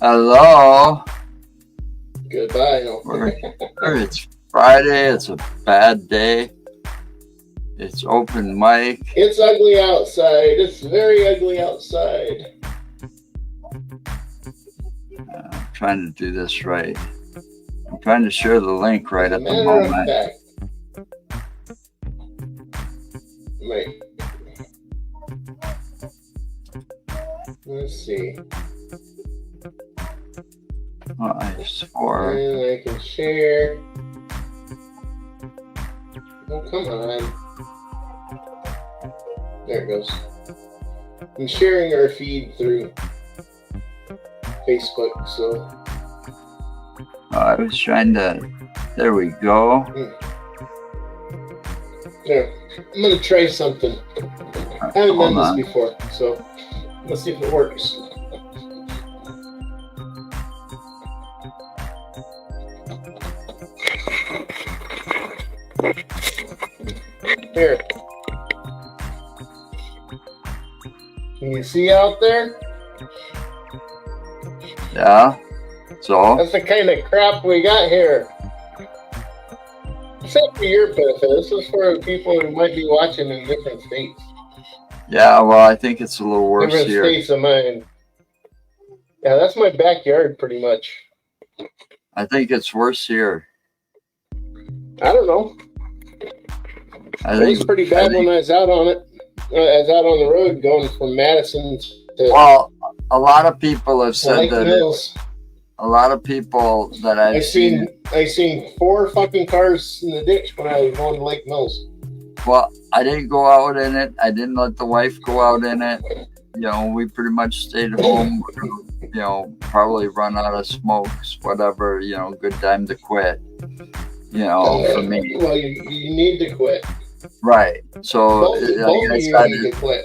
Hello. Goodbye. It's Friday. It's a bad day. It's open mic. It's ugly outside. It's very ugly outside. I'm trying to do this right. I'm trying to share the link right at the moment. Wait. Let's see. Nice. Or And I can share. Oh, come on. There it goes. I'm sharing our feed through Facebook, so. I was trying to. There we go. There. I'm gonna try something. I haven't done this before, so let's see if it works. Here. Can you see out there? Yeah. So? That's the kind of crap we got here. Except for your benefit. This is for people who might be watching in different states. Yeah, well, I think it's a little worse different here. Different states of mind. Yeah, that's my backyard pretty much. I think it's worse here. I don't know. It was pretty bad when I was out on it. I was out on the road going from Madison to. Well, a lot of people have said that. Mills. A lot of people that I've seen. I seen 4 fucking cars in the ditch when I was going to Lake Mills. Well, I didn't go out in it. I didn't let the wife go out in it. You know, we pretty much stayed home. You know, probably run out of smokes, whatever. You know, good time to quit. You know, for me. Well, you need to quit. Right. So, both of you need to quit.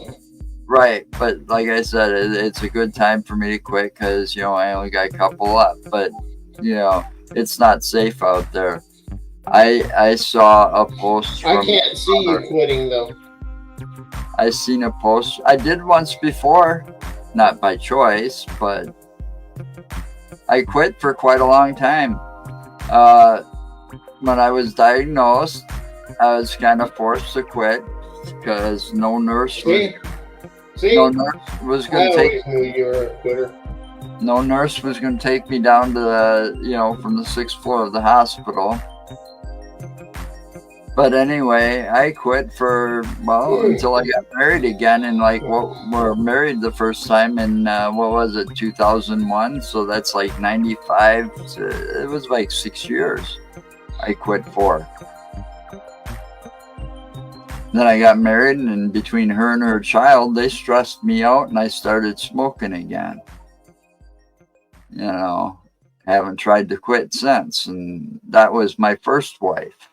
Right, but like I said, it's a good time for me to quit because, you know, I only got a couple left. But, you know, it's not safe out there. I saw a post from... I can't see you quitting, though. I seen a post. I did once before, not by choice, but I quit for quite a long time. When I was diagnosed, I was kind of forced to quit because no nurse was... No nurse was going to take. I always knew you were a quitter. No nurse was going to take me down to the, you know, from the 6th floor of the hospital. But anyway, I quit for until I got married again, and we're married the first time in 2001. So that's like 95. It was like 6 years. I quit for. Then I got married, and between her and her child, they stressed me out, and I started smoking again. You know, haven't tried to quit since, and that was my first wife.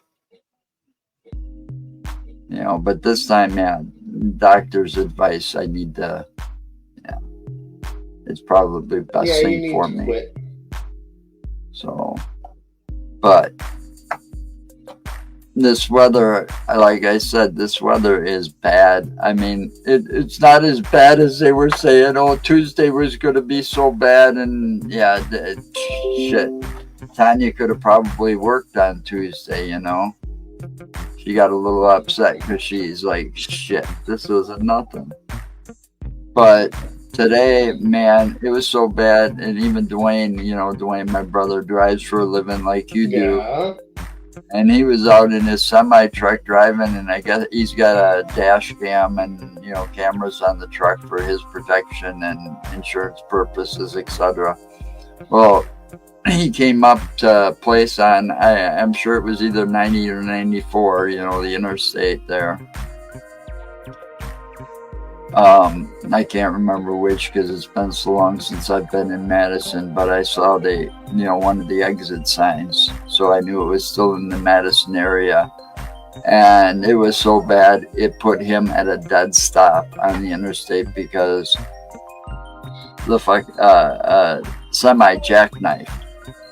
You know, but this time, man, doctor's advice, I need to, yeah, it's probably the best thing for me. Quit. So, but... this weather, like I said, this weather is bad. I mean, it's not as bad as they were saying. Oh, Tuesday was going to be so bad. And yeah, shit. Tanya could have probably worked on Tuesday, you know. She got a little upset because she's like, shit, this wasn't nothing. But today, man, it was so bad. And even Dwayne, you know, Dwayne, my brother, drives for a living like you do. Yeah. And he was out in his semi-truck driving, and I guess he's got a dash cam and, you know, cameras on the truck for his protection and insurance purposes, etc. Well, he came up to a place on, I'm sure it was either 90 or 94, you know, the interstate there. I can't remember which because it's been so long since I've been in Madison, but I saw one of the exit signs, so I knew it was still in the Madison area. And it was so bad, it put him at a dead stop on the interstate because the semi jackknifed,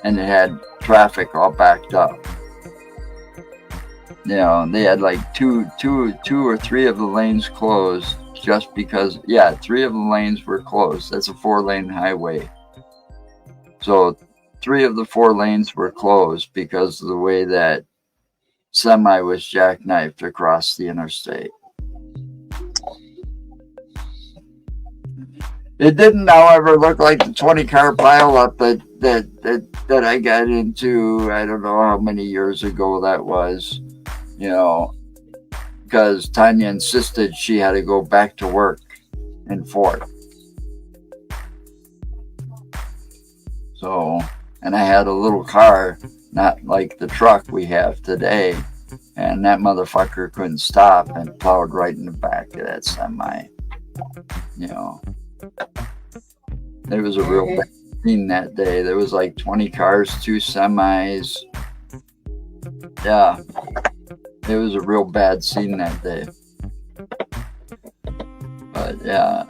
and it had traffic all backed up. You know, they had like two or three of the lanes closed just because, 3 of the lanes were closed. That's a 4-lane highway. So 3 of the 4 lanes were closed because of the way that semi was jackknifed across the interstate. It didn't, however, look like the 20-car pileup that I got into. I don't know how many years ago that was, because Tanya insisted she had to go back to work in Fort. So, and I had a little car, not like the truck we have today, and that motherfucker couldn't stop and plowed right in the back of that semi. There was a real bad scene that day. There was like 20 cars, 2 semis. Yeah, it was a real bad scene that day. But yeah,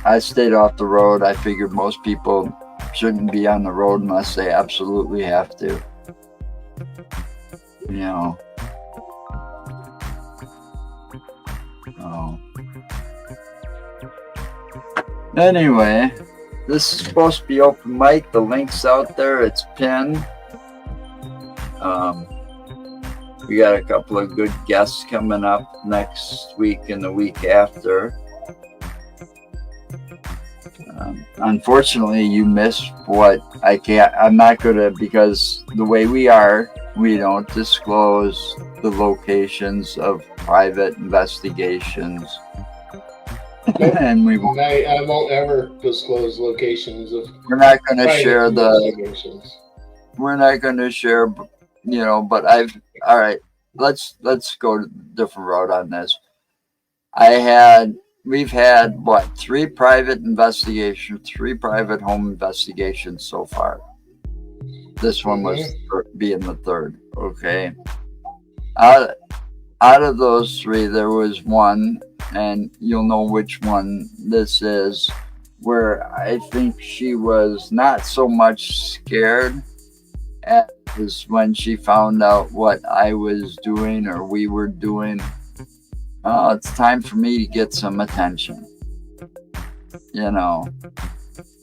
I stayed off the road. I figured most people shouldn't be on the road unless they absolutely have to. Anyway, this is supposed to be open mic. The link's out there. It's pinned. We got a couple of good guests coming up next week and the week after. Unfortunately, you missed what I can't. I'm not gonna, because the way we are, we don't disclose the locations of private investigations. Nope. And I won't ever disclose locations of. We're not going to share We're not going to share, But all right. Let's go a different route on this. We've had 3 private investigations, 3 private home investigations so far. This one was being the 3rd. Okay. Out of those 3, there was one, and you'll know which one this is, where I think she was not so much scared as when she found out what I was doing or we were doing. It's time for me to get some attention.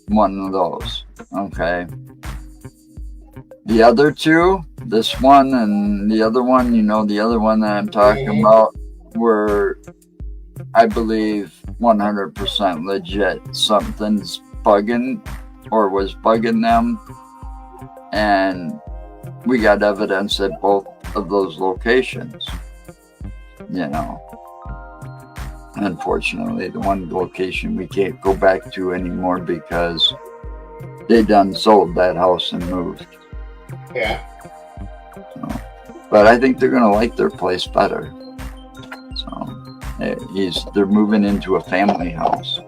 One of those. Okay. The other 2, this one and the other one, the other one that I'm talking about, were, I believe, 100% legit. Something's bugging or was bugging them. And we got evidence at both of those locations. Unfortunately, the one location we can't go back to anymore because they done sold that house and moved. Yeah. But I think they're gonna like their place better. So they're moving into a family house.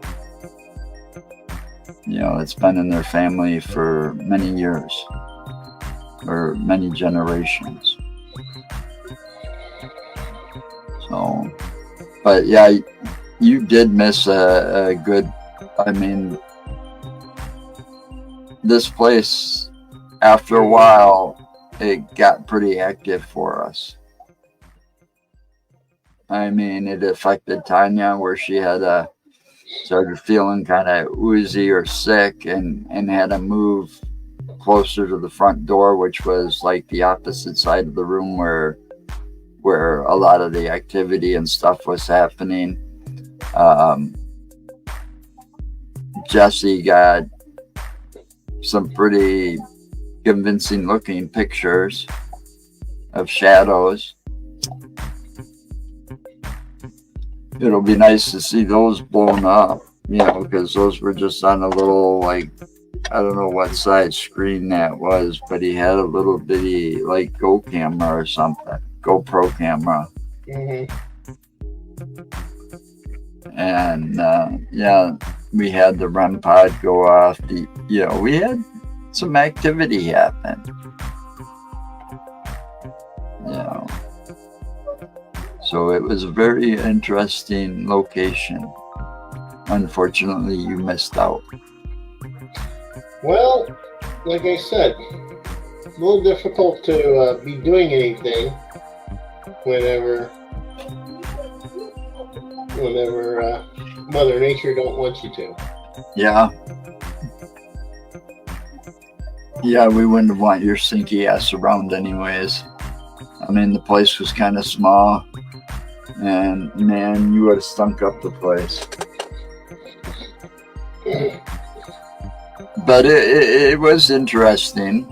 It's been in their family for many years or many generations. So, but yeah, you did miss a good. This place, after a while, it got pretty active for us. It affected Tanya, where she had started feeling kind of woozy or sick, and had to move closer to the front door, which was like the opposite side of the room where a lot of the activity and stuff was happening. Jesse got some pretty convincing looking pictures of shadows. It'll be nice to see those blown up, because those were just on a little, I don't know what size screen that was, but he had a little bitty GoPro camera. And we had the REM pod go off. We had some activity happen. So it was a very interesting location. Unfortunately, you missed out. Well, like I said, a little difficult to be doing anything whenever Mother Nature don't want you to. Yeah. Yeah, we wouldn't want your stinky ass around anyways. I mean, the place was kind of small, and man, you would have stunk up the place. But it was interesting.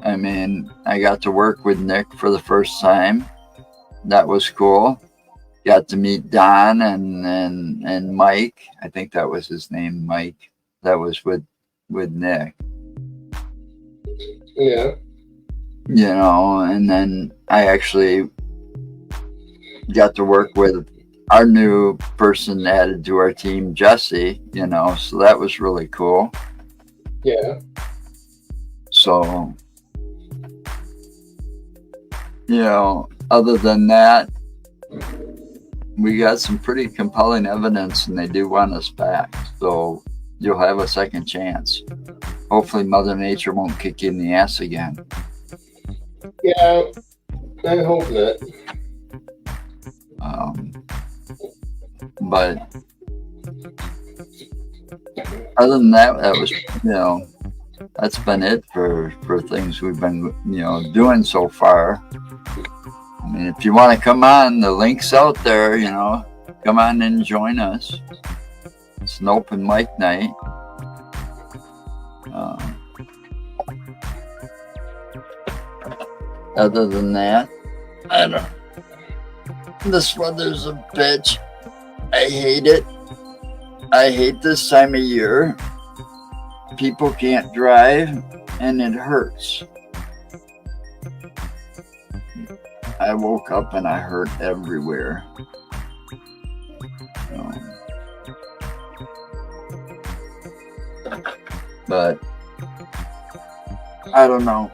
I mean, I got to work with Nick for the first time. That was cool. Got to meet Don and Mike. I think that was his name, Mike. That was with Nick. Yeah. You know, and then I actually got to work with our new person added to our team, Jesse, you know, so that was really cool. Yeah. So, you know, other than that, we got some pretty compelling evidence and they do want us back. So you'll have a second chance. Hopefully Mother Nature won't kick you in the ass again. Yeah, I hope not. But other than that, that was, you know, that's been it for things we've been, you know, doing so far. I mean, if you want to come on, the link's out there, you know, come on and join us. It's an open mic night. Other than that, I don't know. This weather's a bitch. I hate it. I hate this time of year. People can't drive, and it hurts. I woke up and I hurt everywhere. But I don't know.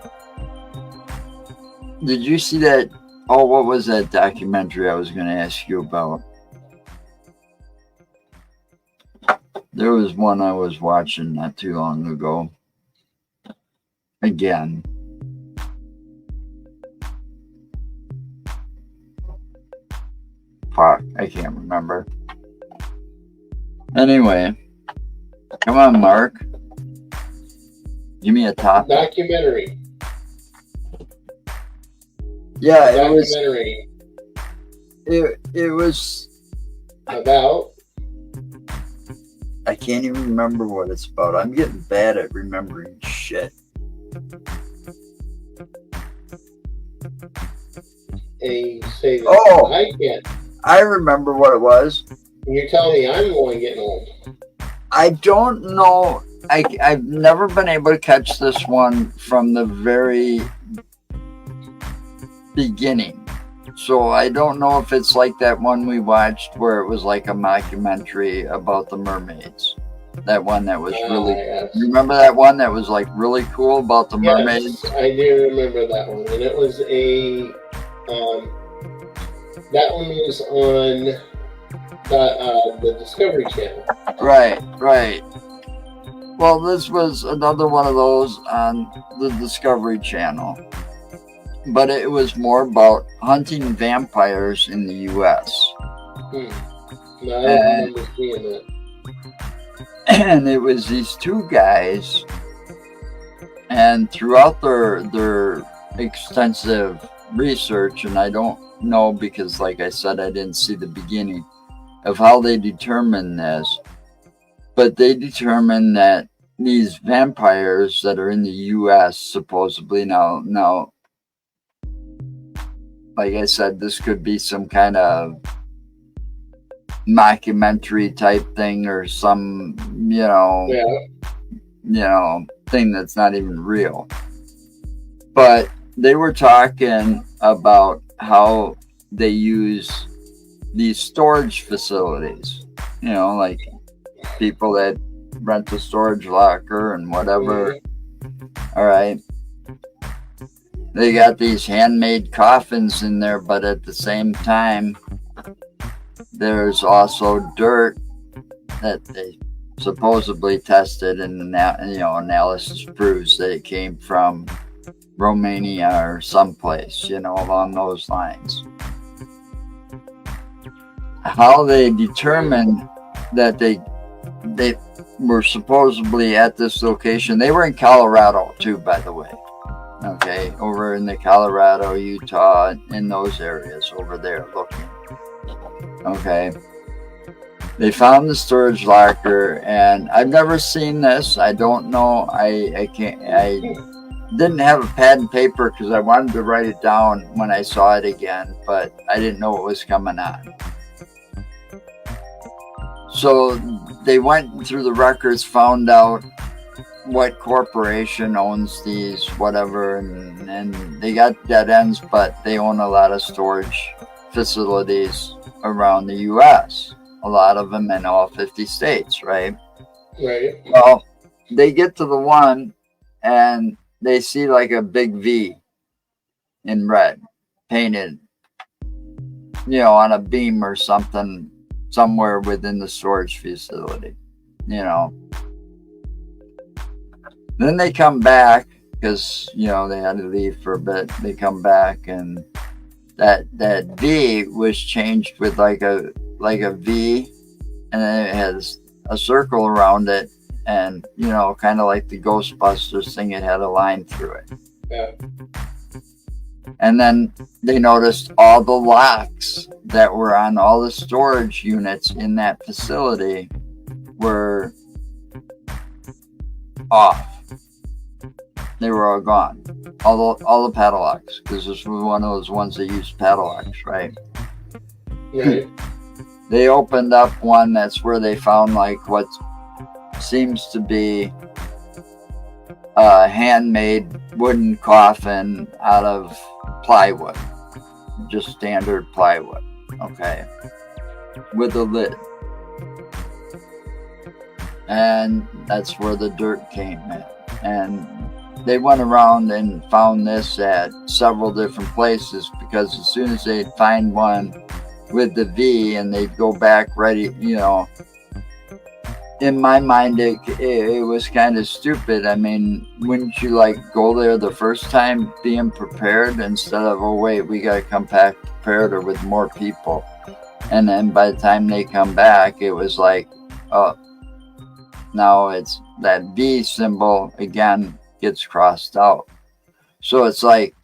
Did you see that? Oh, what was that documentary I was going to ask you about? There was one I was watching not too long ago. Again. Fuck, I can't remember. Anyway, come on, Mark. Give me a topic. Documentary. Yeah, documentary. It was about. I can't even remember what it's about. I'm getting bad at remembering shit. Oh, I can't. I remember what it was. You're telling me I'm only getting old. I don't know. I've never been able to catch this one from the very beginning. So I don't know if it's like that one we watched where it was like a mockumentary about the mermaids. That one that was really... Yes. You remember that one that was like really cool about the mermaids? Yes, I do remember that one. And it was a... that one was on the Discovery Channel. Right. Well, this was another one of those on the Discovery Channel. But it was more about hunting vampires in the U.S. No, I don't remember seeing that. And it was these two guys, and throughout their extensive research, and I don't know because, like I said, I didn't see the beginning of how they determined this, but they determined that these vampires that are in the U.S. supposedly now. Like I said, this could be some kind of mockumentary type thing or some, thing that's not even real. But they were talking about how they use these storage facilities, like people that rent a storage locker and whatever. All right. They got these handmade coffins in there, but at the same time, there's also dirt that they supposedly tested, and analysis proves that it came from Romania or someplace, along those lines. How they determined that were supposedly at this location. They were in Colorado too, by the way. Okay, over in the Colorado, Utah, in those areas over there looking. Okay. They found the storage locker, and I've never seen this. I don't know. I didn't have a pad and paper because I wanted to write it down when I saw it again, but I didn't know what was coming on. So they went through the records, found out what corporation owns these, whatever, and they got dead ends, but they own a lot of storage facilities around the U.S., a lot of them in all 50 states, right? Right. Well, they get to the one, and they see like a big V in red painted, on a beam or something somewhere within the storage facility, Then they come back because, they had to leave for a bit. They come back, and that V was changed with like a V, and then it has a circle around it, and kind of like the Ghostbusters thing, it had a line through it. Yeah. And then they noticed all the locks that were on all the storage units in that facility were off. They were all gone. All the padlocks, because this was one of those ones that used padlocks, right? Right. They opened up one that's where they found like what seems to be a handmade wooden coffin out of plywood, just standard plywood, okay, with a lid. And that's where the dirt came in. And they went around and found this at several different places, because as soon as they'd find one with the V and they'd go back ready, in my mind, it was kind of stupid. I mean, wouldn't you go there the first time being prepared instead of, oh wait, we got to come back prepared or with more people? And then by the time they come back, it was like, oh, now it's that V symbol again gets crossed out. So it's like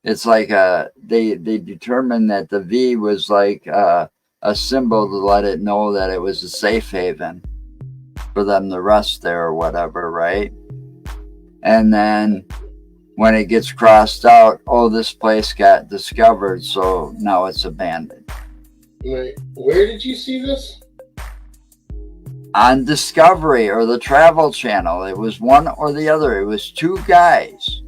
they determined that the V was like a symbol to let it know that it was a safe haven for them to rest there or whatever, right? And then when it gets crossed out, oh, this place got discovered, so now it's abandoned. Right. Where did you see this? On Discovery or the Travel Channel. It was one or the other. It was two guys.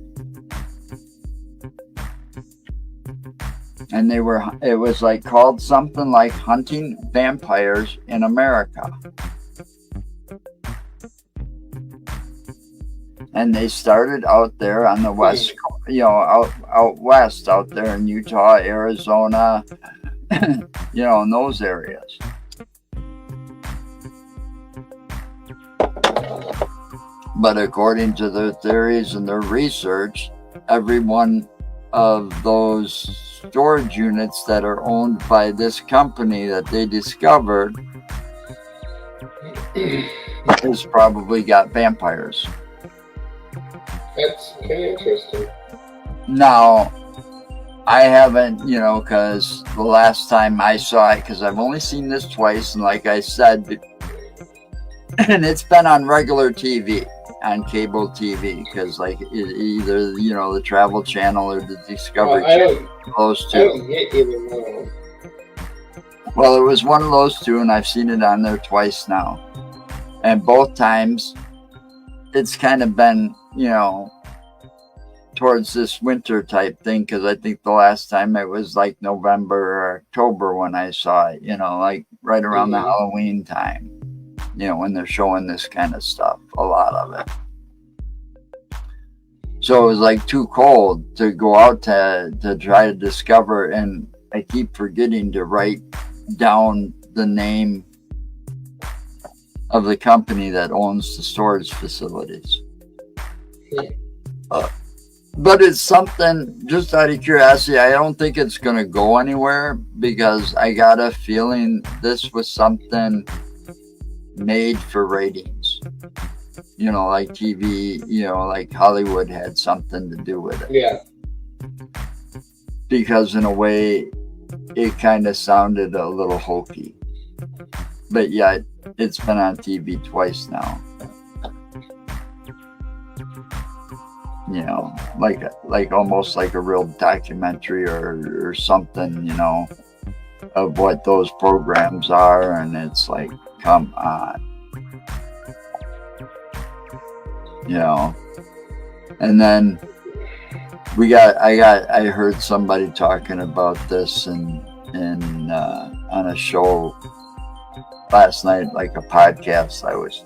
And it was like called something like Hunting Vampires in America. And they started out there on the west, out west, out there in Utah, Arizona, in those areas. But according to their theories and their research, every one of those storage units that are owned by this company that they discovered has probably got vampires. That's kind of interesting. Now, I haven't, because the last time I saw it, because I've only seen this twice, and like I said, and it's been on regular TV, on cable TV, because either, the Travel Channel or the Discovery Channel, those two. I don't get either one. Well, it was one of those two, and I've seen it on there twice now. And both times, it's kind of been, towards this winter type thing, because I think the last time it was like November or October when I saw it, like right around the Halloween time, when they're showing this kind of stuff, a lot of it. So it was like too cold to go out to try to discover, and I keep forgetting to write down the name of the company that owns the storage facilities. But it's something, just out of curiosity, I don't think it's going to go anywhere, because I got a feeling this was something made for ratings. like TV, like Hollywood had something to do with it. Yeah. Because in a way, it kind of sounded a little hokey. But yet, it's been on TV twice now. Like almost like a real documentary or something, of what those programs are, and it's like, come on. And then I heard somebody talking about this on a show last night, like a podcast. I was,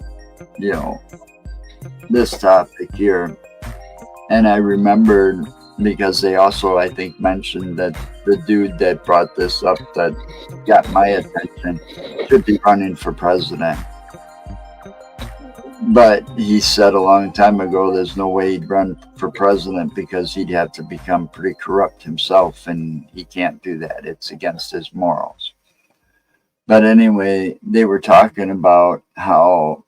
this topic here, and I remembered because they also, I think, mentioned that the dude that brought this up that got my attention should be running for president. But he said a long time ago there's no way he'd run for president because he'd have to become pretty corrupt himself, and he can't do that. It's against his morals. But anyway, they were talking about how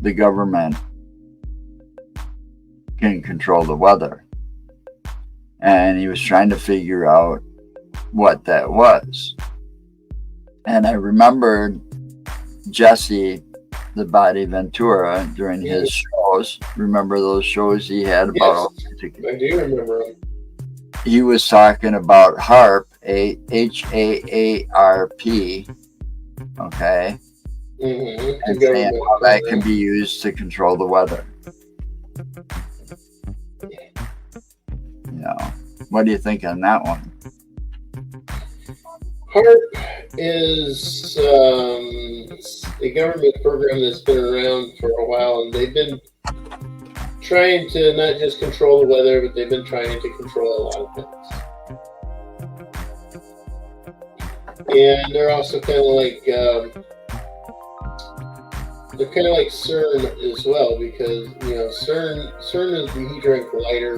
the government can control the weather. And he was trying to figure out what that was. And I remembered Jesse the Body Ventura during his shows. Remember those shows he had about? Yes, I do remember them. He was talking about HAARP, HAARP, okay? Mm-hmm. And saying how that can be used to control the weather. What do you think on that one? HAARP is a government program that's been around for a while, and they've been trying to not just control the weather, but they've been trying to control a lot of things. And they're also kind of like CERN as well, because CERN is the Hadron Collider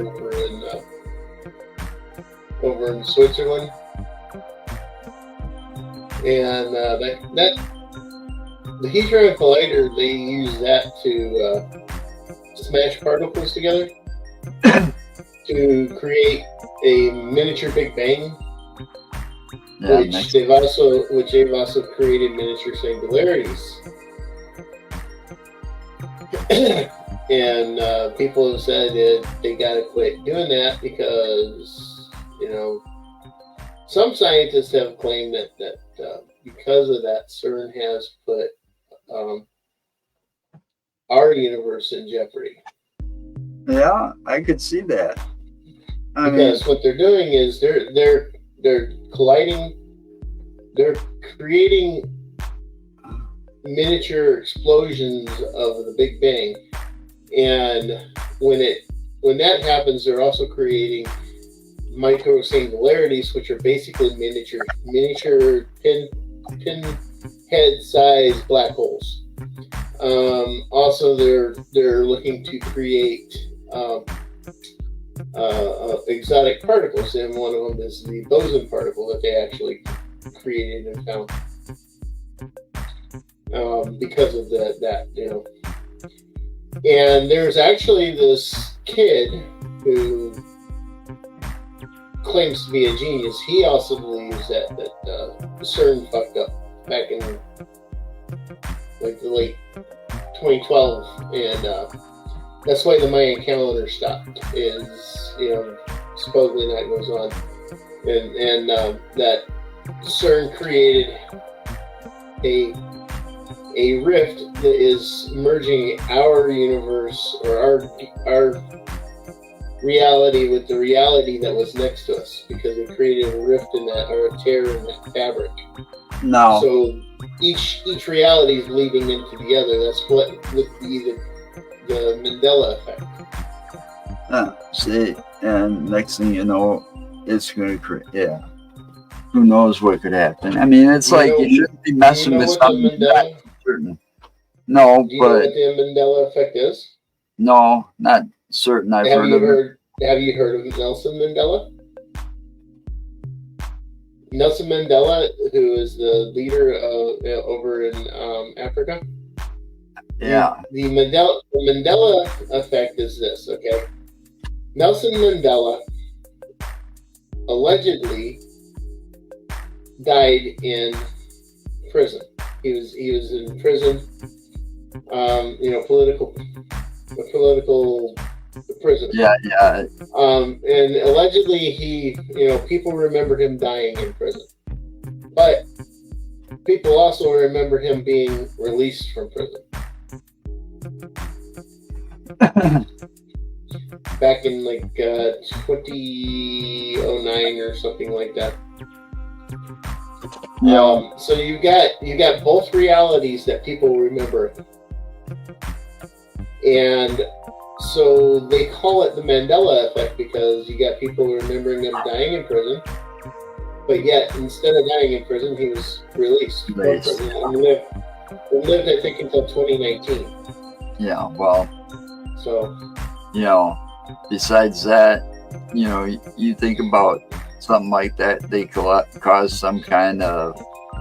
over in Switzerland. And the Hadron Collider, they use that to smash particles together to create a miniature Big Bang, which they've also created miniature singularities. And people have said that they got to quit doing that because some scientists have claimed that because of that, CERN has put our universe in jeopardy. Yeah, I could see that. Because what they're doing is they're colliding, they're creating miniature explosions of the Big Bang, and when that happens, they're also creating micro singularities, which are basically miniature pinhead-sized black holes. Also, they're looking to create exotic particles, and one of them is the boson particle that they actually created and found because of that. And there's actually this kid who claims to be a genius. He also believes that CERN fucked up back in like the late 2012, and that's why the Mayan calendar stopped. Is supposedly that goes on, and that CERN created a rift that is merging our universe or our reality with the reality that was next to us, because it created a rift in that, or a tear in that fabric. No. So each reality is bleeding into the other. That's what would be the Mandela effect. See, and next thing you know, it's going to create, who knows what could happen. I mean, it's you shouldn't be messing with something that's certain. No, do you know what the Mandela effect is? No, not certain. Have you heard of Nelson Mandela? Nelson Mandela, who is the leader over in Africa. Yeah. The Mandela effect is this, okay? Nelson Mandela allegedly died in prison. He was in prison, political prisoner. Yeah. And allegedly people remember him dying in prison, but people also remember him being released from prison. Back in 2009 or something like that. Yeah. So you got both realities that people remember, and so they call it the Mandela effect because you got people remembering him dying in prison, but yet instead of dying in prison, he was released from prison and lived I think until 2019. Yeah. Well. So. Besides that, you think about something like that, they cause some kind of,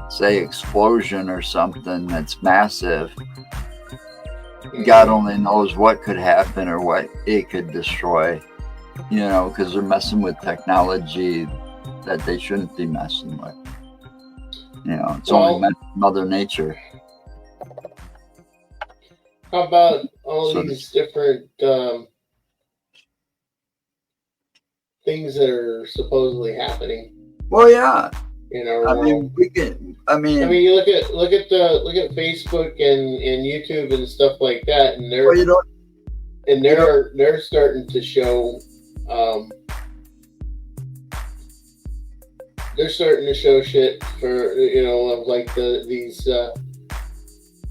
say, explosion or something that's massive. God only knows what could happen or what it could destroy, because they're messing with technology that they shouldn't be messing with. It's only Mother Nature. How about all these different things that are supposedly happening? Well, yeah. In our world. You look at Facebook and YouTube and stuff like that, and they're starting to show shit for of like these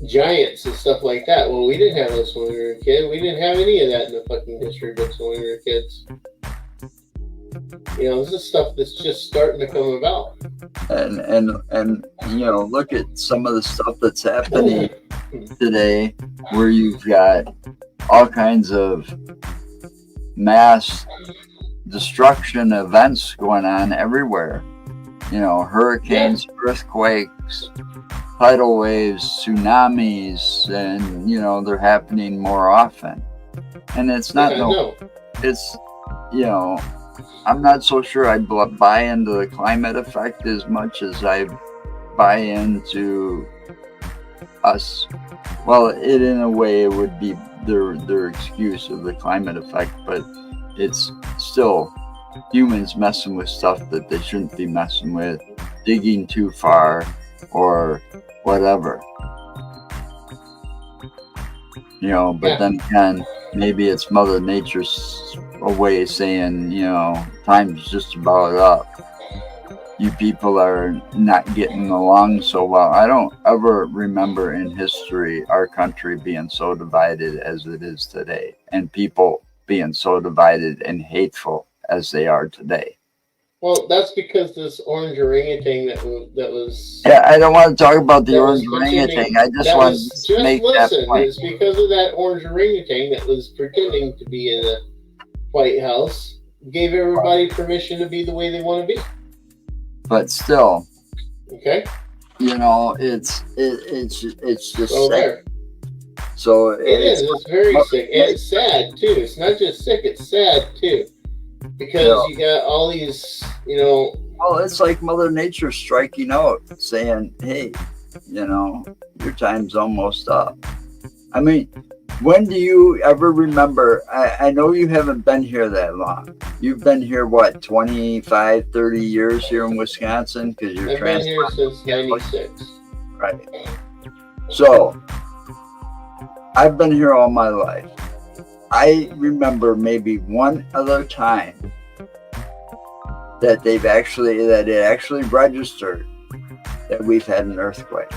giants and stuff like that. Well, we didn't have this when we were a kid. We didn't have any of that in the fucking history books when we were kids. This is stuff that's just starting to come about. And look at some of the stuff that's happening today, where you've got all kinds of mass destruction events going on everywhere. Hurricanes, earthquakes, tidal waves, tsunamis, and they're happening more often. And it's not I'm not so sure I buy into the climate effect as much as I buy into us. Well, in a way, it would be their excuse of the climate effect, but it's still humans messing with stuff that they shouldn't be messing with, digging too far, or whatever. But then again, maybe it's Mother Nature's a way of saying, time's just about up. You people are not getting along so well. I don't ever remember in history our country being so divided as it is today, and people being so divided and hateful as they are today. Well, that's because this orange orangutan that was... Yeah, I don't want to talk about the orange orangutan. I just want to make that point. It's because of that orange orangutan that was pretending to be in the White House, gave everybody permission to be the way they want to be. But still, okay, it's just so sick. There. So it is. It's very sick, and it's sad too. It's not just sick; it's sad too, because you got all these, Well, it's like Mother Nature striking out, saying, "Hey, your time's almost up." I mean, when do you ever remember? I know you haven't been here that long. You've been here, what, 25, 30 years here in Wisconsin? Because you're I've been here since 96. Right. So, I've been here all my life. I remember maybe one other time that it actually registered that we've had an earthquake.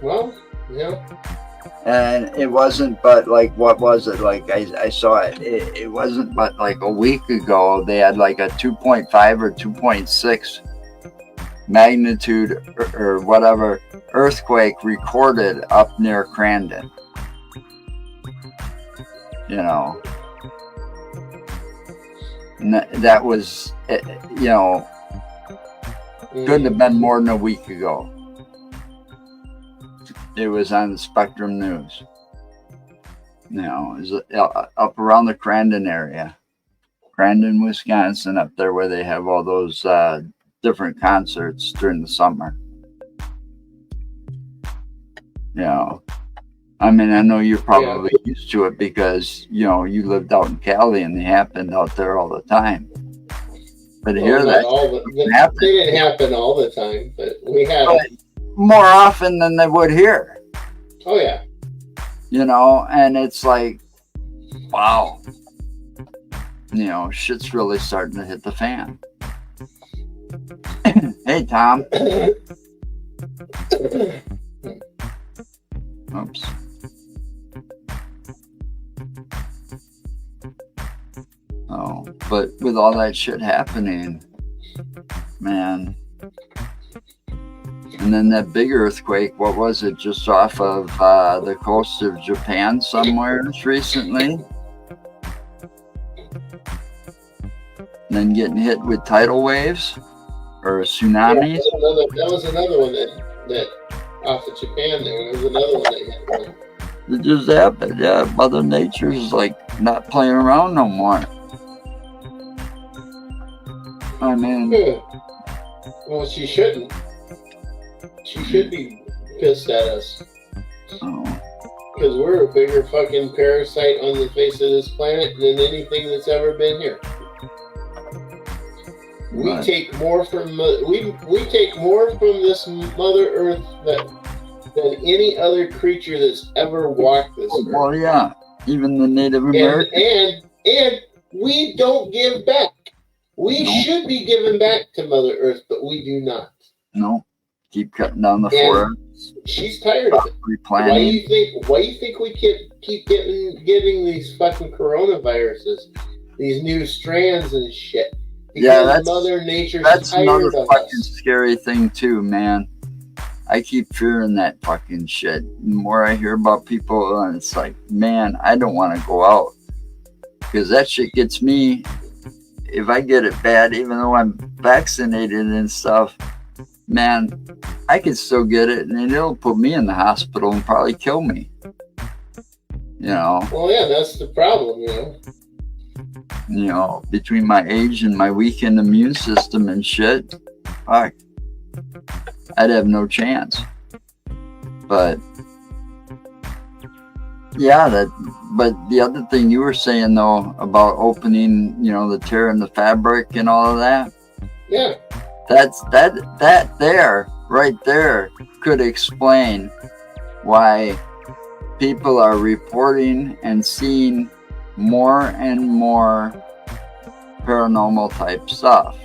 Well, yeah. And it wasn't but what was it? I saw it. It wasn't but a week ago they had a 2.5 or 2.6 magnitude or whatever earthquake recorded up near Crandon. And that was, couldn't have been more than a week ago. It was on the Spectrum News. You know, it was up around the Crandon area. Crandon, Wisconsin, up there where they have all those different concerts during the summer. You know, I mean, I know you're probably used to it because, you know, you lived out in Cali and they happened out there all the time. But here that they didn't happen all the time, but we had more often than they would here. Oh, yeah. You know, and it's like, wow. You know, shit's really starting to hit the fan. Hey, Tom. Oops. Oh, but with all that shit happening, man. And then that big earthquake, what was it, just off of the coast of Japan somewhere recently? And then getting hit with tidal waves or tsunamis. Yeah, that was another one that off of Japan there. There was another one that hit one. It just happened, yeah. Mother Nature's like not playing around no more. I mean... Well, she shouldn't. She should be pissed at us. Oh. Because we're a bigger fucking parasite on the face of this planet than anything that's ever been here. We take more from we take more from this Mother Earth than any other creature that's ever walked this earth. Well, yeah, even the Native Americans. And we don't give back. We should be giving back to Mother Earth, but we do not. No, keep cutting down the forest. She's tired of it. Replanting. Why do you think we keep getting these fucking coronaviruses, these new strands and shit? Because that's Mother Nature's that's tired another of fucking us. scary thing too, man. I keep fearing that fucking shit. The more I hear about people, and it's like, man, I don't want to go out because that shit gets me. If I get it bad, even though I'm vaccinated and stuff, man, I can still get it, and it'll put me in the hospital and probably kill me. You know. Well, yeah, that's the problem, you know. You know, between my age and my weakened immune system and shit, fuck, I'd have no chance. But yeah, but the other thing you were saying though about opening, you know, the tear in the fabric and all of that. Yeah. That there, right there, could explain why people are reporting and seeing more and more paranormal type stuff.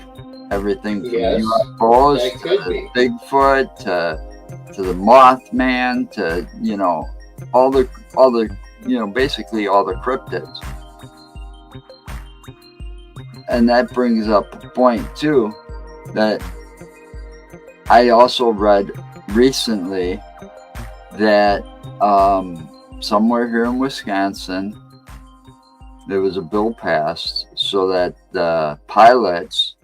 Everything from UFOs to Bigfoot to the Mothman to, you know, all the you know, basically all the cryptids. And that brings up a point too that I also read recently that somewhere here in Wisconsin there was a bill passed so that the pilots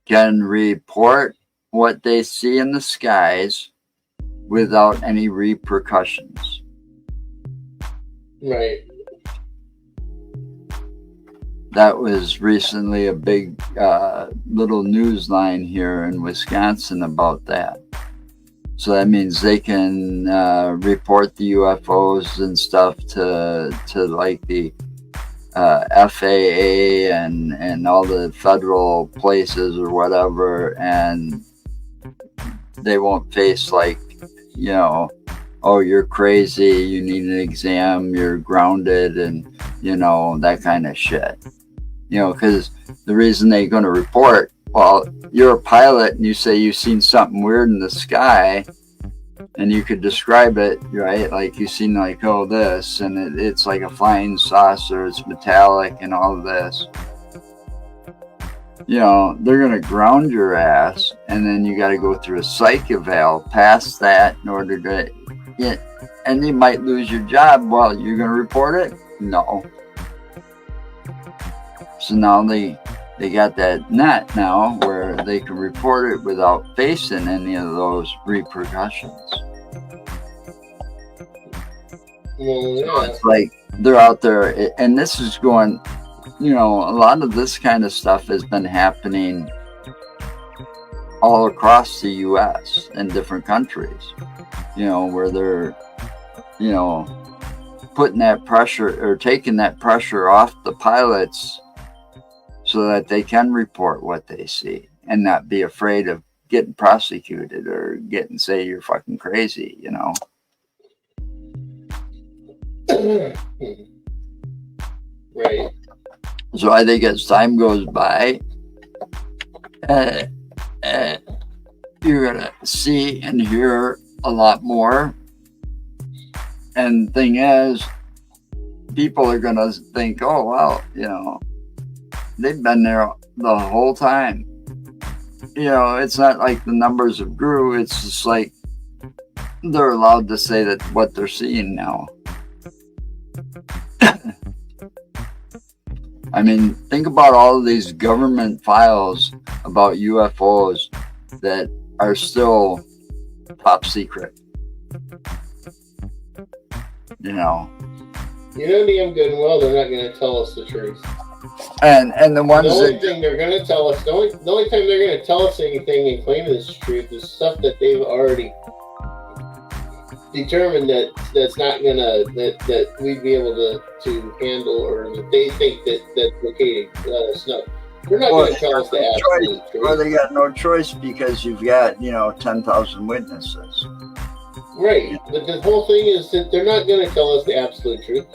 can report what they see in the skies without any repercussions. Right. That was recently a big little news line here in Wisconsin about that. So that means they can report the UFOs and stuff to like the FAA and all the federal places or whatever, and they won't face like, you know, oh, you're crazy, you need an exam, you're grounded, and, you know, that kind of shit. You know, because the reason they're going to report, well, you're a pilot and you say you've seen something weird in the sky and you could describe it, right? Like you've seen like, oh, this, and it's like a flying saucer, it's metallic and all of this. You know, they're going to ground your ass, and then you got to go through a psych eval past that in order to, and you might lose your job. Well, you're going to report it? No. So now they got that net now where they can report it without facing any of those repercussions. Well, So yeah. it's like they're out there, and this is going. You know, a lot of this kind of stuff has been happening all across the U.S. in different countries. You know, where they're, you know, putting that pressure or taking that pressure off the pilots so that they can report what they see and not be afraid of getting prosecuted or getting say you're fucking crazy, you know. Right. So I think as time goes by, uh, uh, you're gonna see and hear a lot more. And the thing is, people are gonna think, oh well, you know, they've been there the whole time. You know, it's not like the numbers have grew. It's just like they're allowed to say that what they're seeing now. I mean, think about all of these government files about UFOs that are still top secret. You know. You know damn good and well they're not going to tell us the truth. And the ones the only thing they're going to tell us, the only time they're going to tell us anything and claim it's truth is stuff that they've already determined that's not going to, that we'd be able to handle, or that they think that's okay to let us know. They're not going to tell us the absolute truth. Or they got no choice because you've got, 10,000 witnesses. Right, but the whole thing is that they're not going to tell us the absolute truth.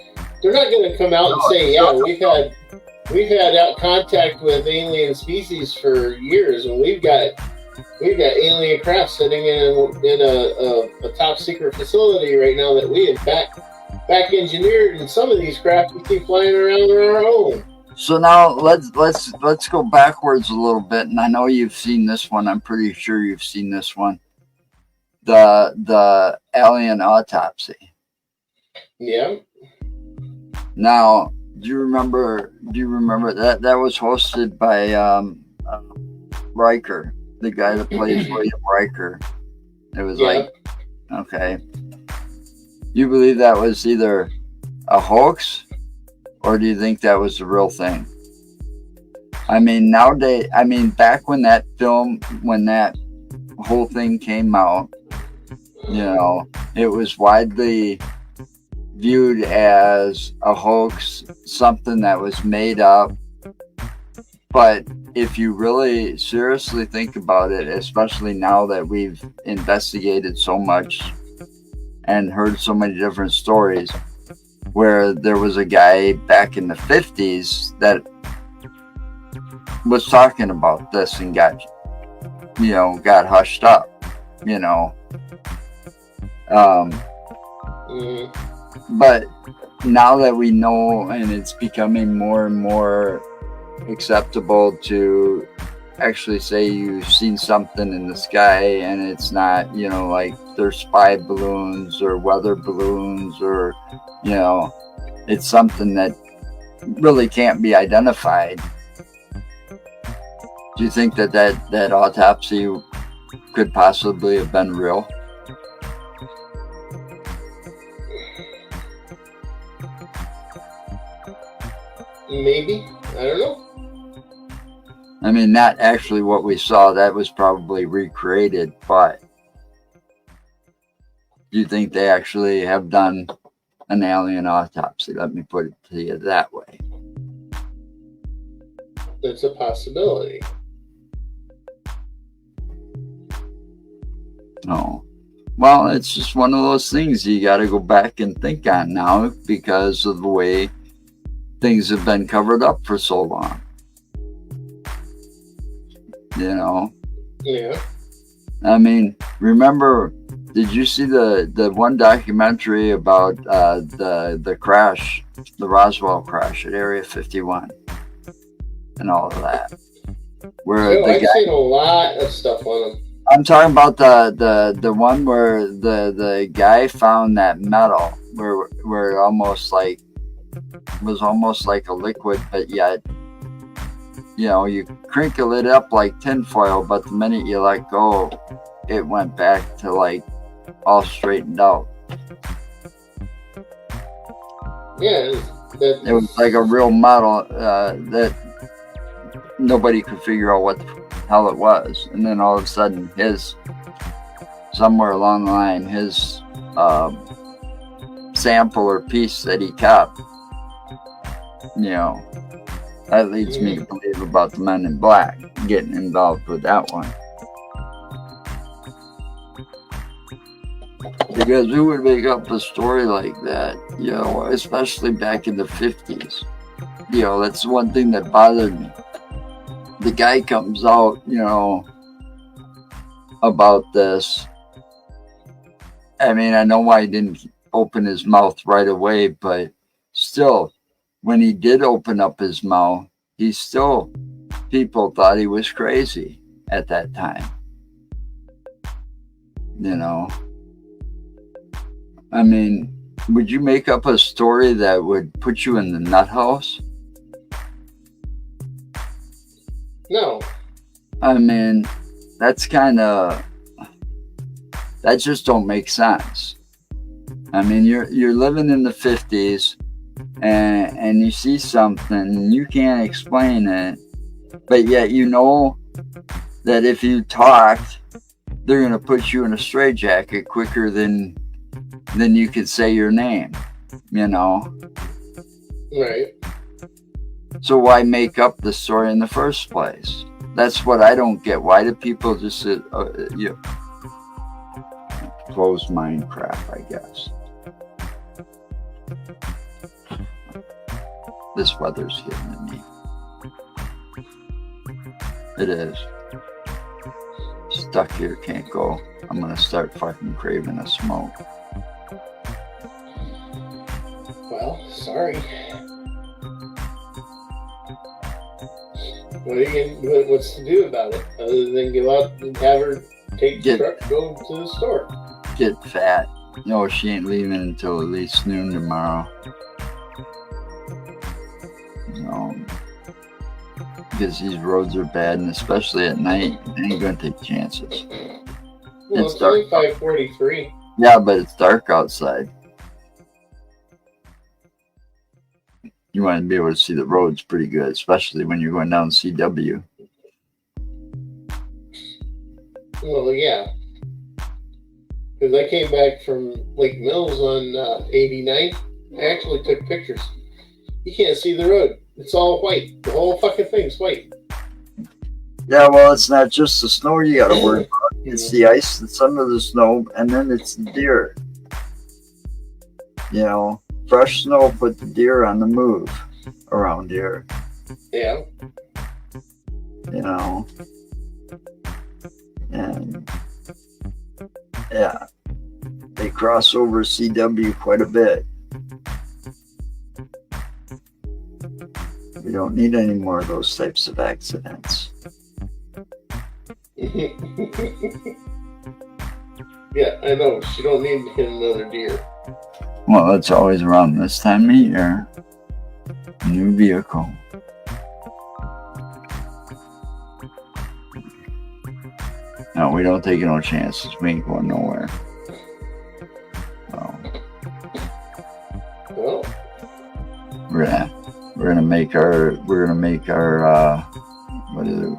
They're not going to come out and say, yeah, we've had out contact with alien species for years, and we've got alien craft sitting in a top secret facility right now that we have back engineered, and some of these craft we see flying around on our own. So now let's go backwards a little bit, and I know you've seen this one. I'm pretty sure you've seen this one. The alien autopsy. Yeah. Now, do you remember that was hosted by Riker, the guy that plays William Riker? It was like, okay. You believe that was either a hoax, or do you think that was the real thing? I mean, nowadays, back when that whole thing came out, it was widely viewed as a hoax, something that was made up. But if you really seriously think about it, especially now that we've investigated so much and heard so many different stories, where there was a guy back in the 50s that was talking about this and got hushed up, But now that we know, and it's becoming more and more acceptable to actually say you've seen something in the sky, and it's not, like they're spy balloons or weather balloons, or, it's something that really can't be identified. Do you think that autopsy could possibly have been real? Maybe. I don't know. I mean, not actually what we saw. That was probably recreated, but do you think they actually have done an alien autopsy? Let me put it to you that way. It's a possibility. Oh. Well, it's just one of those things you got to go back and think on now because of the way things have been covered up for so long. Yeah. I mean, remember, did you see the one documentary about the crash, the Roswell crash at Area 51 and all of that? Where I've seen a lot of stuff on them. I'm talking about the one where the guy found that metal where it was almost like a liquid, but yet you crinkle it up like tinfoil, but the minute you let go, it went back to like all straightened out. Yeah, It was like a real model that nobody could figure out what the hell it was. And then all of a sudden, somewhere along the line, his sample or piece that he kept, that leads me to believe about the Men in Black, getting involved with that one. Because who would make up a story like that, especially back in the 50s? That's one thing that bothered me. The guy comes out, about this. I mean, I know why he didn't open his mouth right away, but still, when he did open up his mouth, people thought he was crazy at that time. I mean, would you make up a story that would put you in the nut house? No. I mean, that just don't make sense. I mean, you're living in the 50s and you see something and you can't explain it, but yet that if you talked, they're going to put you in a straitjacket quicker than you could say your name, Right. So why make up the story in the first place? That's what I don't get. Why do people just closed mind crap, I guess. This weather's getting to me. It is. Stuck here, can't go. I'm gonna start fucking craving a smoke. Well, sorry. What's to do about it other than go out and have her take the truck, go to the store? Get fat. No, she ain't leaving until at least noon tomorrow. Because these roads are bad, and especially at night, they ain't gonna take chances. Well, it's only 5:43. Yeah, but it's dark outside. You want to be able to see the roads pretty good, especially when you're going down CW. Well, yeah. Because I came back from Lake Mills on 89. I actually took pictures. You can't see the road. It's all white. The whole fucking thing's white. Yeah, well, it's not just the snow you got to worry about. It's the ice that's under the snow, and then it's the deer. Fresh snow put the deer on the move around here. Yeah. And yeah, they cross over CW quite a bit. We don't need any more of those types of accidents. Yeah, I know. She don't need to hit another deer. Well, it's always around this time of year. New vehicle. No, we don't take no chances. We ain't going nowhere. Well, we're gonna make our what is it?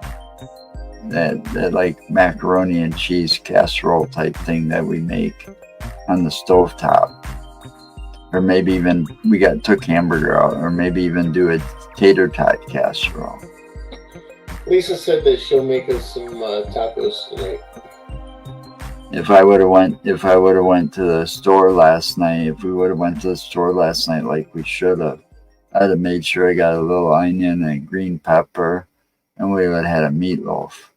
That like macaroni and cheese casserole type thing that we make on the stovetop. Or maybe even took hamburger out, or maybe even do a tater tot casserole. Lisa said that she'll make us some tacos tonight. If I would have went to the store last night, like we should have, I'd have made sure I got a little onion and green pepper, and we would have had a meatloaf.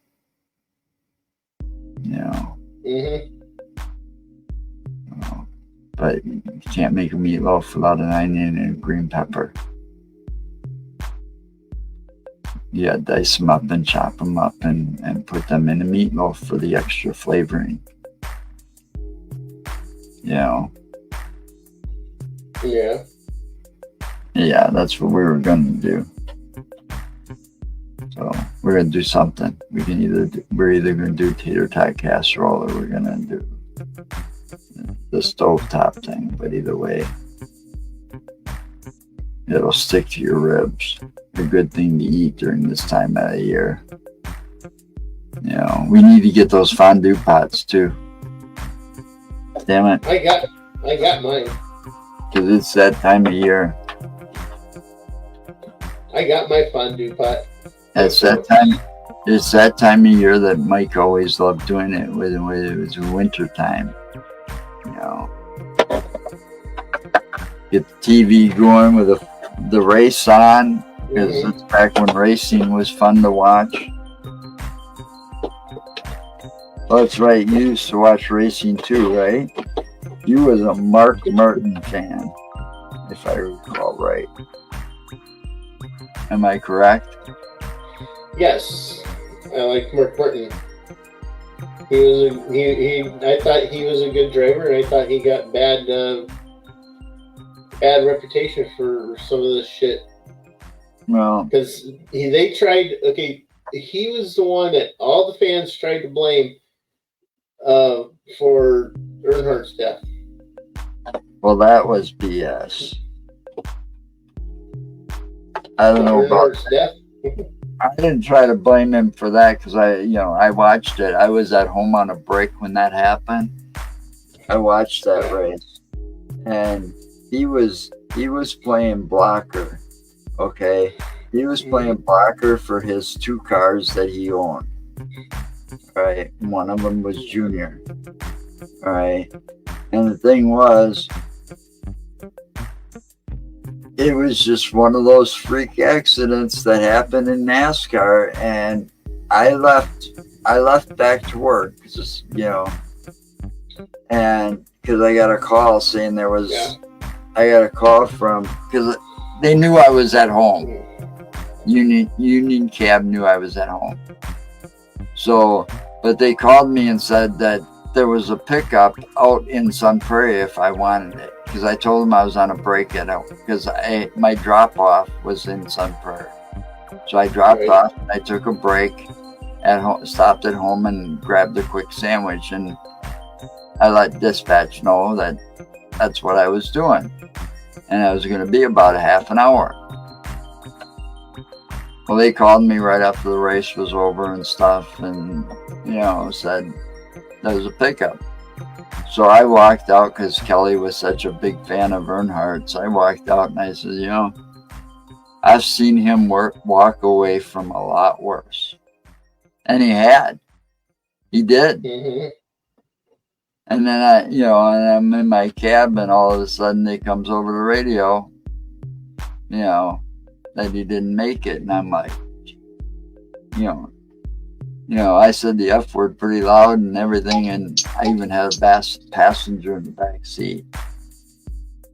But you can't make a meatloaf without an onion and green pepper. You gotta dice them up and chop them up and put them in a meatloaf for the extra flavoring. Yeah. Yeah, that's what we were gonna do. So we're gonna do something. We're either gonna do tater tot casserole, or we're gonna do the stovetop thing. But either way, It'll stick to your ribs. A good thing to eat during this time of the year. You know, we need to get those fondue pots too. Damn it. I got mine. Because it's that time of year. I got my fondue pot. It's that time of year that Mike always loved doing it when it was winter time. You know, get the TV going with the race on, because it's back when racing was fun to watch. Oh, that's right. You used to watch racing too, right? You was a Mark Martin fan, if I recall right. Am I correct? Yes, I like Mark Martin. I thought he was a good driver, and I thought he got bad reputation for some of this shit. Well, because they tried. Okay, he was the one that all the fans tried to blame for Earnhardt's death. Well, that was BS. I don't know about Earnhardt's death. I didn't try to blame him for that because I watched it. I was at home on a break when that happened. I watched that race, and he was playing blocker. Okay, he was playing blocker for his two cars that he owned. All right, one of them was Junior. All right, and the thing was, it was just one of those freak accidents that happened in NASCAR, and I left back to work, just, and because I got a call saying I got a call from, because they knew I was at home. Union Cab knew I was at home. So, but they called me and said that there was a pickup out in Sun Prairie if I wanted it. Because I told them I was on a break because my drop off was in Sun Prairie. So I dropped off and I took a break at home, stopped at home and grabbed a quick sandwich, and I let dispatch know that that's what I was doing. And I was going to be about a half an hour. Well, they called me right after the race was over and stuff, and, said there was a pickup. So I walked out because Kelly was such a big fan of Earnhardt. So I walked out and I said, I've seen him walk away from a lot worse. And he had. He did. Mm-hmm. And then and I'm in my cab, and all of a sudden it comes over the radio, that he didn't make it. And I'm like, I said the F word pretty loud and everything, and I even had a passenger in the back seat.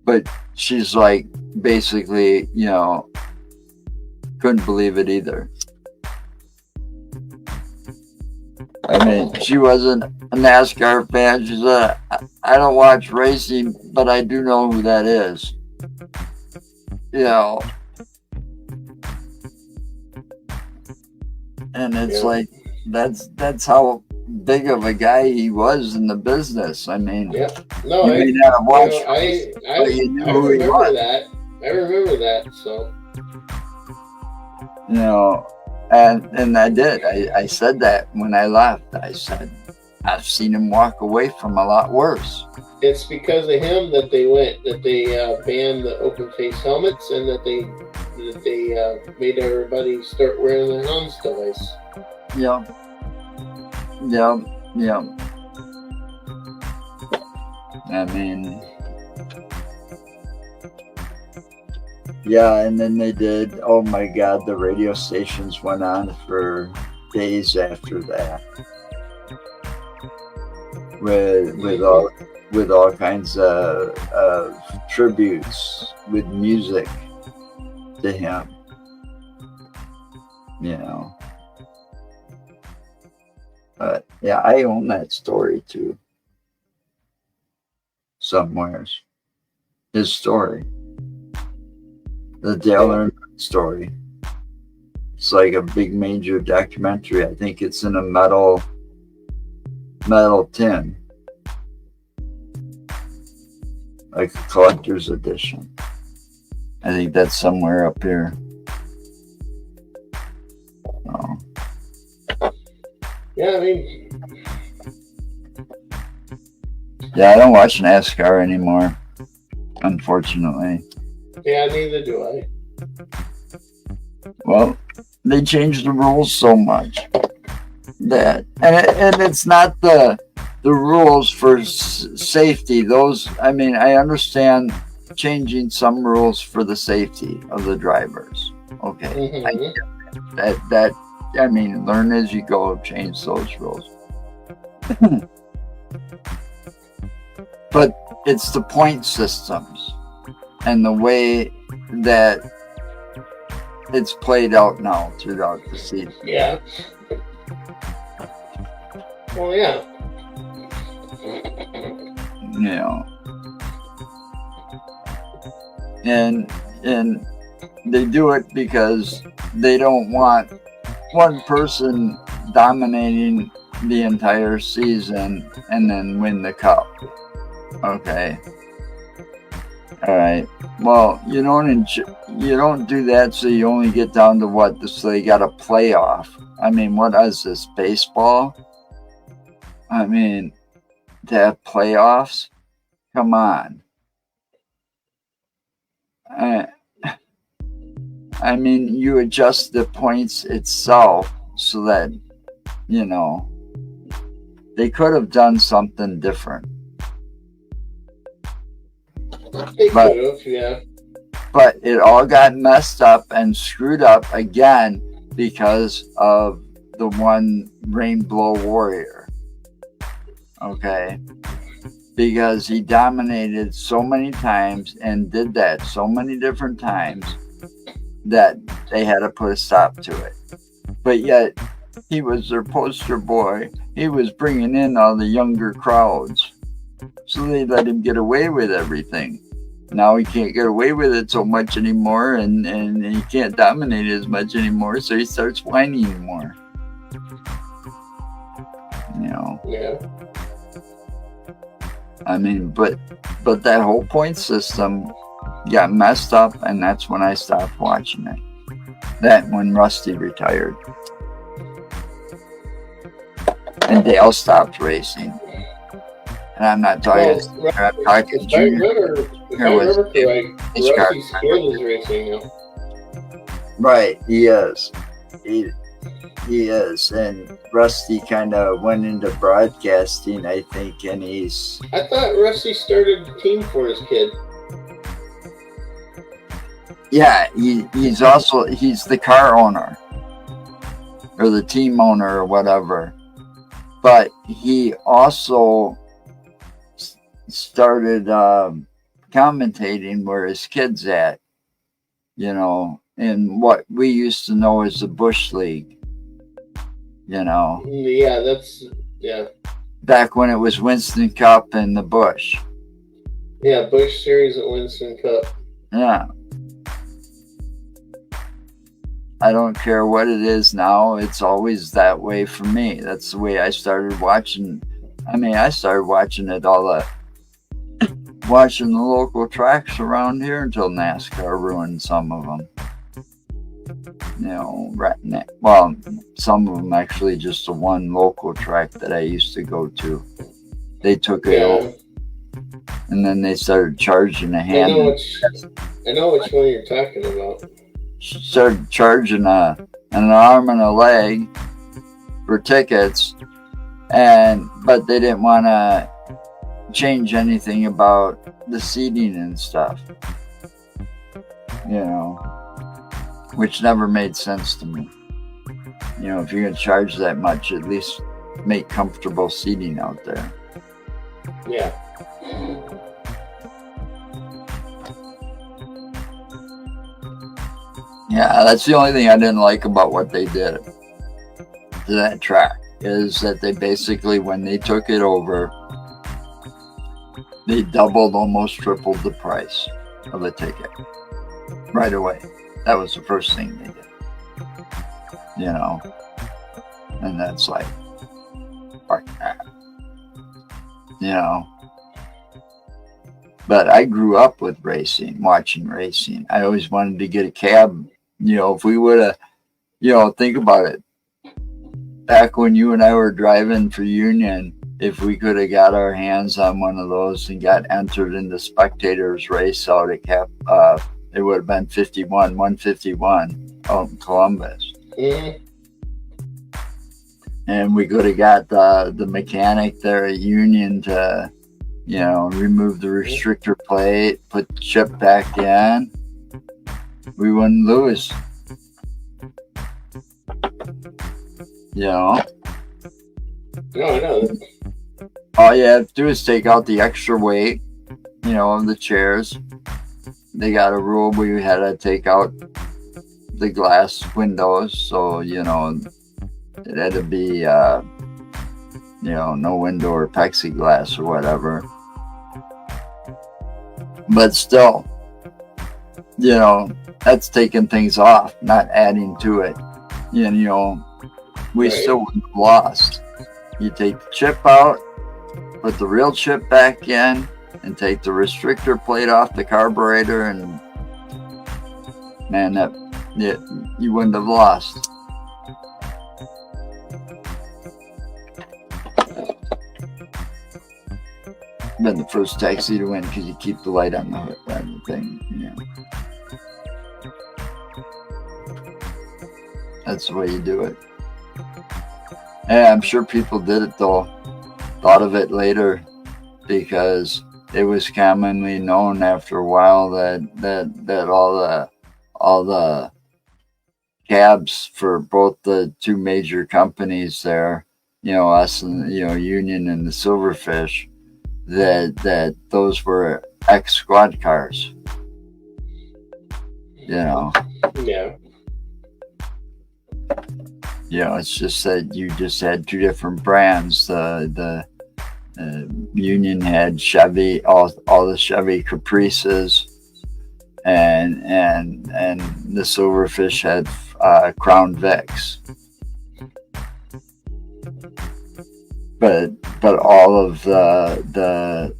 But she's like, basically, couldn't believe it either. I mean, she wasn't a NASCAR fan. She said, I don't watch racing, but I do know who that is. And it's like, that's how big of a guy he was in the business. I mean, you may not have watched, I remember that. I remember that. So, and I did. I said that when I left. I said, I've seen him walk away from a lot worse. It's because of him that they banned the open face helmets, and that they made everybody start wearing the Hans device. Yeah. I mean, and then they did. Oh my God, the radio stations went on for days after that, with all kinds of tributes with music to him. But yeah, I own that story too. Somewheres. His story. The Dale Earnhardt story. It's like a big major documentary. I think it's in a metal tin. Like a collector's edition. I think that's somewhere up here. Oh. Yeah, I mean, Yeah, I don't watch NASCAR anymore, unfortunately. yeah, neither do I. Well, they changed the rules so much that, and it's not the rules for safety. Those, I mean, I understand changing some rules for the safety of the drivers. Okay, Mm-hmm. that I mean, learn as you go. Change those rules. But it's the point systems and the way that it's played out now throughout the season. Yeah. Well, yeah. You know, and they do it because they don't want one person dominating the entire season and then win the cup. Okay. All right. Well, you don't do that, so you only get down to what? So they got a playoff. I mean, what is this, baseball? I mean, to have playoffs? Come on. I mean, you adjust the points itself so that, you know, they could have done something different. They could have, yeah. But it all got messed up and screwed up again because of the one Rainbow Warrior. Okay? Because he dominated so many times and did that so many different times that they had to put a stop to it. But yet, he was their poster boy. He was bringing in all the younger crowds. So they let him get away with everything. Now he can't get away with it so much anymore, and he can't dominate as much anymore, so he starts whining more. You know. Yeah. I mean, but that whole point system got messed up, and that's when I stopped watching it. That when Rusty retired. And Dale stopped racing. And I'm not talking. I'm talking Junior. If I remember correct, Rusty's kid is racing now. Right, he is. He is. And Rusty kind of went into broadcasting, I think, and he's... I thought Rusty started a team for his kid. Yeah, he's the car owner. Or the team owner or whatever. But he also started commentating where his kid's at, you know, in what we used to know as the Bush League, you know. Yeah. Back when it was Winston Cup and the Bush. Yeah, Bush Series at Winston Cup. Yeah. I don't care what it is now. It's always that way for me. That's the way I started watching. I mean, I started watching it watching the local tracks around here until NASCAR ruined some of them. You know, well, some of them actually just the one local track that I used to go to. They took it over, and then they started charging a hand. I know which one you're talking about. Started charging an arm and a leg for tickets, but they didn't want to change anything about the seating and stuff, you know, which never made sense to me. You know, if you're going to charge that much, at least make comfortable seating out there. Yeah. Yeah, that's the only thing I didn't like about what they did to that track, is that they basically, when they took it over, they doubled, almost tripled the price of a ticket right away. That was the first thing they did, you know, and that's like, fuck that, you know. But I grew up with racing, watching racing. I always wanted to get a cab. If we would have, think about it. Back when you and I were driving for Union, if we could have got our hands on one of those and got entered in the spectators race out at it would have been 151 out in Columbus. Mm-hmm. And we could have got the mechanic there at Union to, remove the restrictor plate, put the chip back in. We wouldn't lose. No, I know. All you have to do is take out the extra weight, of the chairs. They got a rule where you had to take out the glass windows, so it had to be no window or plexiglass or whatever. But still, that's taking things off, not adding to it. We still wouldn't have lost. You take the chip out, put the real chip back in, and take the restrictor plate off the carburetor, and man, you wouldn't have lost. Been the first taxi to win because you keep the light on the hood and the thing. That's the way you do it. Yeah, I'm sure people did it though. Thought of it later because it was commonly known after a while that all the cabs for both the two major companies there, us and Union and the Silverfish, that those were ex-squad cars. Yeah. It's just that you just had two different brands. The Union had Chevy, all the Chevy Caprices, and the Silverfish had Crown Vics. But all of the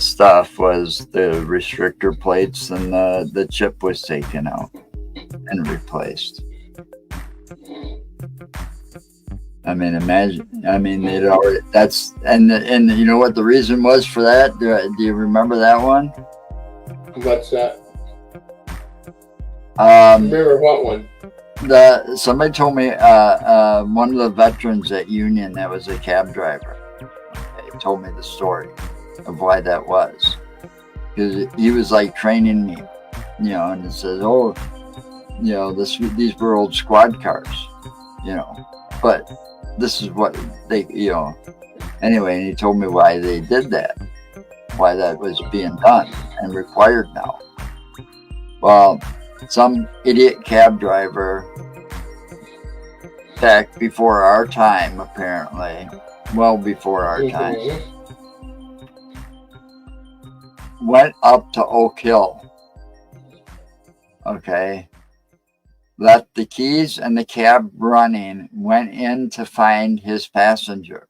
stuff was the restrictor plates, and the chip was taken out and replaced. Imagine. They'd already. And you know what the reason was for that? Do you remember that one? What's that? Remember what one? Somebody told me one of the veterans at Union that was a cab driver. Okay, told me the story of why that was, because he was like training me, and it says, these were old squad cars, but this is what they, anyway, and he told me why they did that, why that was being done and required now. Well, some idiot cab driver back before our time, apparently, well before our time, went up to Oak Hill, okay, left the keys and the cab running, went in to find his passenger.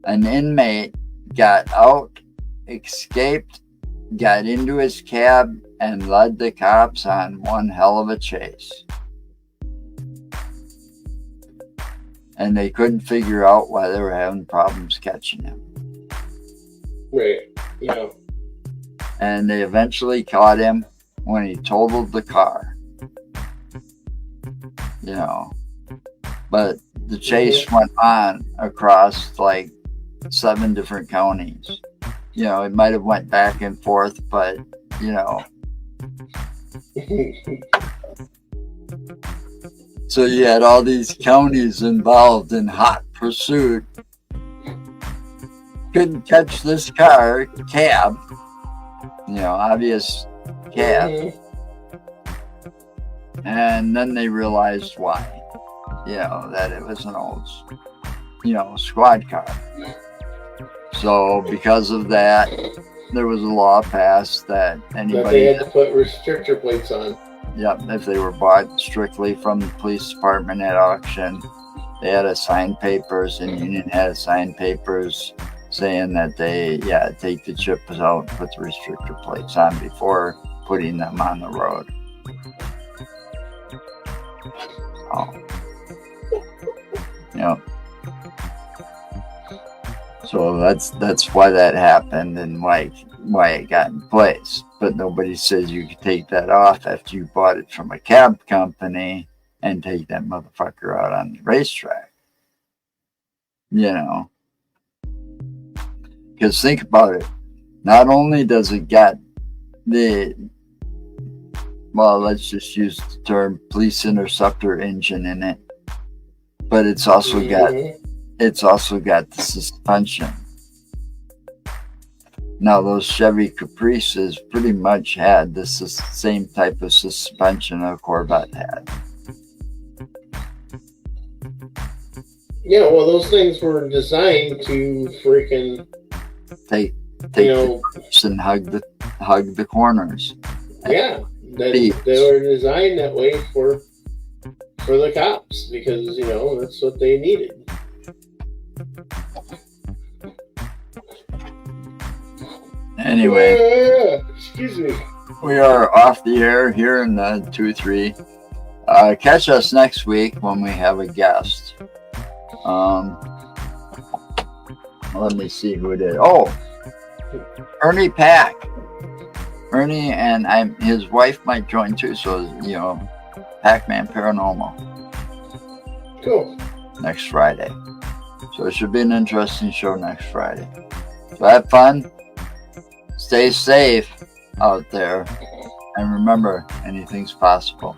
An inmate got out, escaped, got into his cab, and led the cops on one hell of a chase. And they couldn't figure out why they were having problems catching him. Right, yeah. And they eventually caught him when he totaled the car. But the chase went on across like 7 different counties. It might have went back and forth, but so you had all these counties involved in hot pursuit. Couldn't catch this cab, obvious cab. And then they realized why, that it was an old, squad car. So because of that, there was a law passed that anybody... That they had to put restrictor plates on. Yep, if they were bought strictly from the police department at auction, they had to sign papers, and Union had to sign papers saying that they take the chips out and put the restrictor plates on before putting them on the road. Oh. Yep. So that's why that happened and why it got in place. But nobody says you could take that off after you bought it from a cab company and take that motherfucker out on the racetrack. You know. Because think about it. Not only does it got let's just use the term police interceptor engine in it, but it's also got the suspension. Now those Chevy Caprices pretty much had the same type of suspension a Corvette had. Yeah, well, those things were designed to freaking take the and hug the corners. Yeah, they were designed that way for the cops because that's what they needed. Anyway, excuse me. We are off the air here in the 2-3. Catch us next week when we have a guest. Let me see who it is. Oh, Ernie Pack. Ernie and his wife might join too. So Pac-Man Paranormal. Cool. Next Friday. So it should be an interesting show next Friday. So have fun. Stay safe out there. And remember, anything's possible.